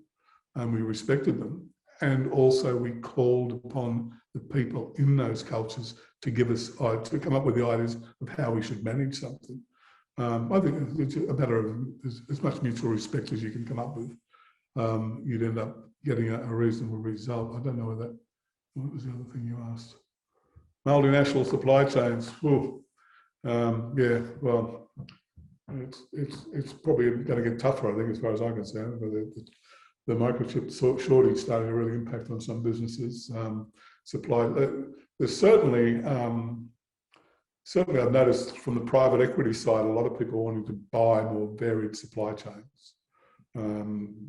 and we respected them. And also we called upon the people in those cultures to give us, to come up with the ideas of how we should manage something. I think it's a matter of as much mutual respect as you can come up with. You'd end up getting a reasonable result. I don't know what was the other thing you asked? Multinational supply chains. Yeah, well, it's probably going to get tougher, I think, as far as I'm concerned. The microchip shortage starting to really impact on some businesses. There's certainly I've noticed from the private equity side, a lot of people wanting to buy more varied supply chains,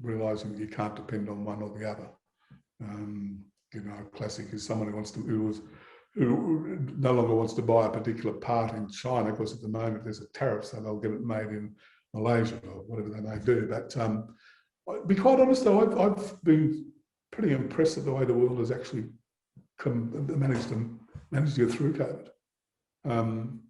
realising that you can't depend on one or the other. Classic is someone who no longer wants to buy a particular part in China because at the moment there's a tariff, so they'll get it made in Malaysia or whatever they may do. But to be quite honest, though, I've been pretty impressed at the way the world has actually managed to get through COVID.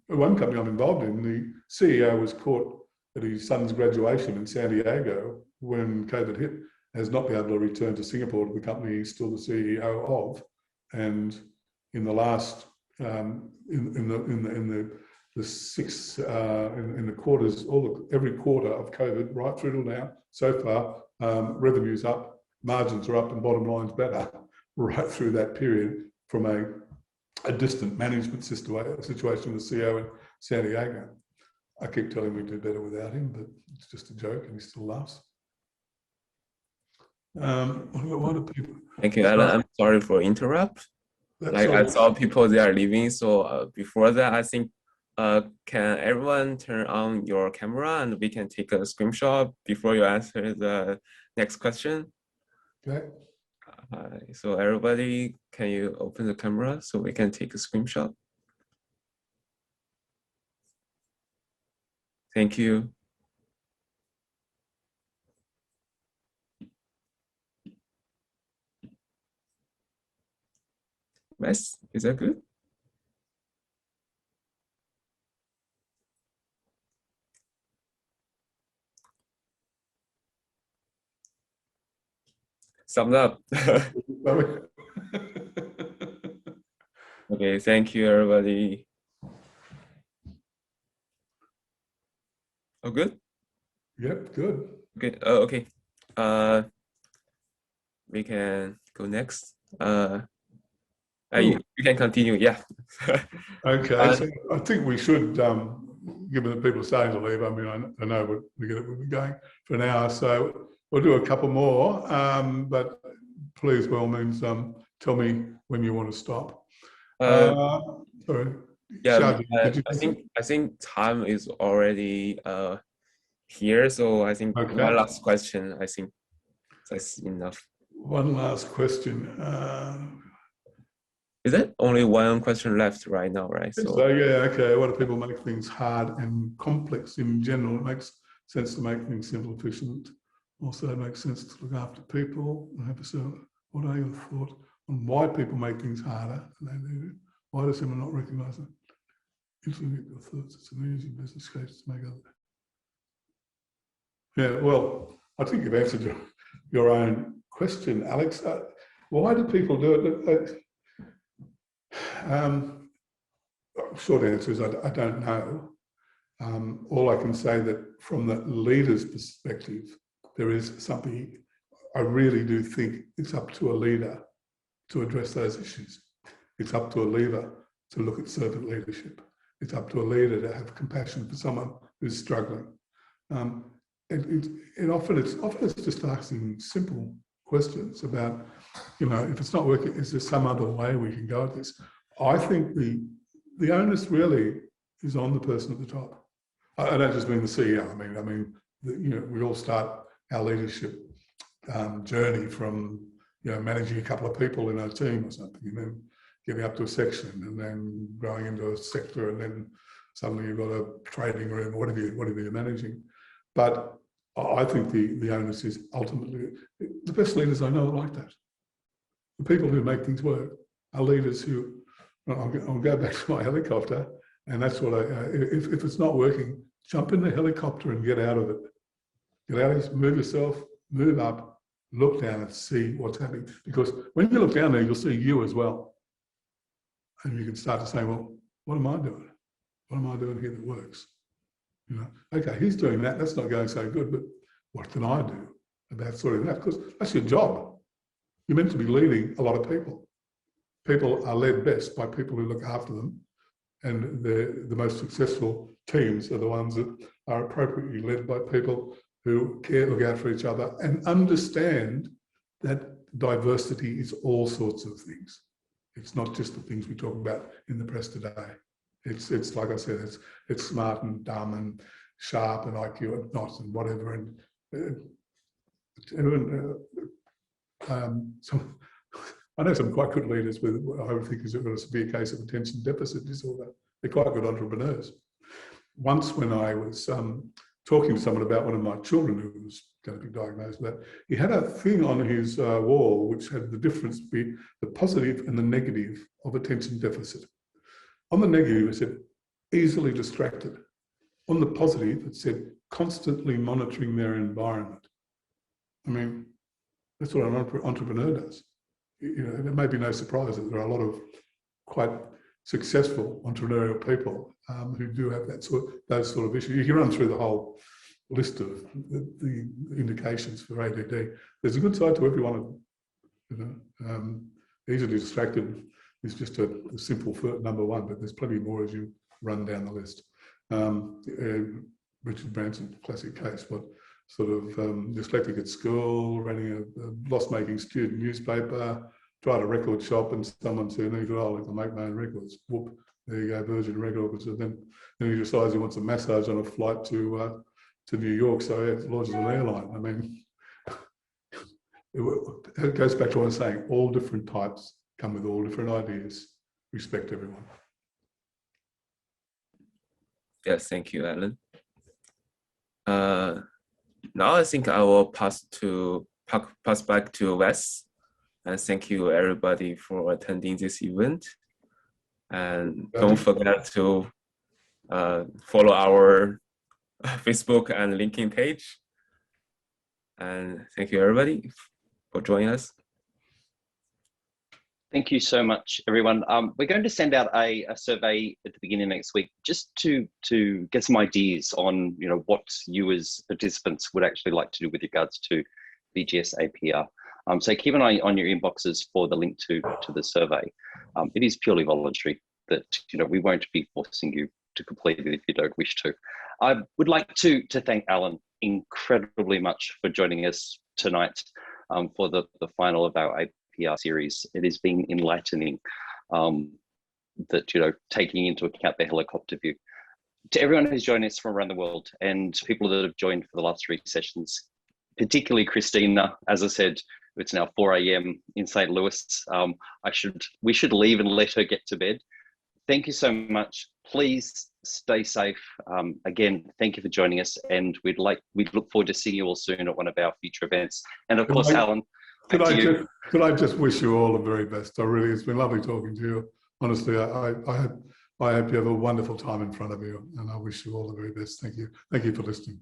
One company I'm involved in, the CEO was caught at his son's graduation in San Diego when COVID hit, has not been able to return to Singapore to the company he's still the CEO of, and in the last in the quarters, every quarter of COVID right through till now, so far, revenue's up, margins are up, and bottom line's better right through that period from a distant management situation with the CEO in San Diego. I keep telling him we do better without him, but it's just a joke, and he still laughs. What do people? Thank you, Alan. I'm sorry for interrupt. I saw people they are leaving, so before that, I think can everyone turn on your camera and we can take a screenshot before you answer the next question? Okay. So everybody, can you open the camera so we can take a screenshot? Thank you. Yes, is that good? Thumbs up. Okay, thank you, everybody. Oh, good? Yep, good. Okay, okay. We can go next. You can continue, yeah. Okay, so I think we should, given that people are starting to leave, I mean, I know we've been going for an hour, so we'll do a couple more, but please, by all means, tell me when you want to stop. Sorry. Yeah, I think time is already here, so I think one last question, I think that's enough. One last question. Is it only one question left right now, right? So yeah, okay. Why do people make things hard and complex in general? It makes sense to make things simple, efficient. Also, it makes sense to look after people. What are your thoughts on why people make things harder than they do? Why does someone not recognise it? Instantly get your thoughts. It's an easy business case to make other. Yeah, well, I think you've answered your own question, Alex. Why do people do it? Short answer is I don't know. All I can say that from the leader's perspective, there is something I really do think it's up to a leader to address those issues. It's up to a leader to look at servant leadership. It's up to a leader to have compassion for someone who's struggling. Often it's just asking simple questions about, if it's not working, is there some other way we can go at this? I think the onus really is on the person at the top. I don't just mean the CEO. I mean, we all start our leadership journey from managing a couple of people in our team or something, and then getting up to a section, and then growing into a sector, and then suddenly you've got a trading room, or whatever you're managing. But I think the onus is ultimately, the best leaders I know are like that. The people who make things work are leaders who, I'll go back to my helicopter, and that's what if it's not working, jump in the helicopter and get out of it. Get out, move yourself, move up, look down and see what's happening. Because when you look down there, you'll see you as well. And you can start to say, well, what am I doing? What am I doing here that works? Okay, he's doing that. That's not going so good, but what can I do about sorting that? Because that's your job. You're meant to be leading a lot of people. People are led best by people who look after them. And the most successful teams are the ones that are appropriately led by people who care, look out for each other, and understand that diversity is all sorts of things. It's not just the things we talk about in the press today. It's like I said, it's smart and dumb and sharp and IQ and not and whatever. And I know some quite good leaders with what I would think is a severe case of attention deficit disorder. They're quite good entrepreneurs. Once when I was talking to someone about one of my children who was going to be diagnosed with that, he had a thing on his wall which had the difference between the positive and the negative of attention deficit. On the negative, it said, easily distracted. On the positive, it said, constantly monitoring their environment. I mean, that's what an entrepreneur does. There may be no surprise that there are a lot of quite successful entrepreneurial people who do have those sort of issues. You can run through the whole list of the indications for ADD. There's a good side to every one of them. Easily distracted is just a simple number one, but there's plenty more as you run down the list. Richard Branson, classic case, but sort of dyslexic at school, running a loss-making student newspaper, tried a record shop, and someone said, I can make my own records. Whoop, there you go, Virgin Records. And then he decides he wants a massage on a flight to New York, so he launches an airline. I mean, it goes back to what I was saying, all different types come with all different ideas. Respect everyone. Yes, thank you, Alan. Now I think I will pass back to Wes. And thank you everybody for attending this event. And don't forget to follow our Facebook and LinkedIn page. And thank you everybody for joining us. Thank you so much, everyone. We're going to send out a survey at the beginning of next week, just to get some ideas on what you as participants would actually like to do with regards to BGS APR. So keep an eye on your inboxes for the link to the survey. It is purely voluntary. That we won't be forcing you to complete it if you don't wish to. I would like to thank Alan incredibly much for joining us tonight for the final of our APR series. It has been enlightening, that taking into account the helicopter view. To everyone who's joined us from around the world and people that have joined for the last 3 sessions, particularly Christina, as I said, it's now 4 a.m. in St. Louis. We should leave and let her get to bed. Thank you so much. Please stay safe. Again, thank you for joining us, and we'd look forward to seeing you all soon at one of our future events. And of course, Alan, could I just wish you all the very best? It's been lovely talking to you. Honestly, I hope you have a wonderful time in front of you, and I wish you all the very best. Thank you. Thank you for listening.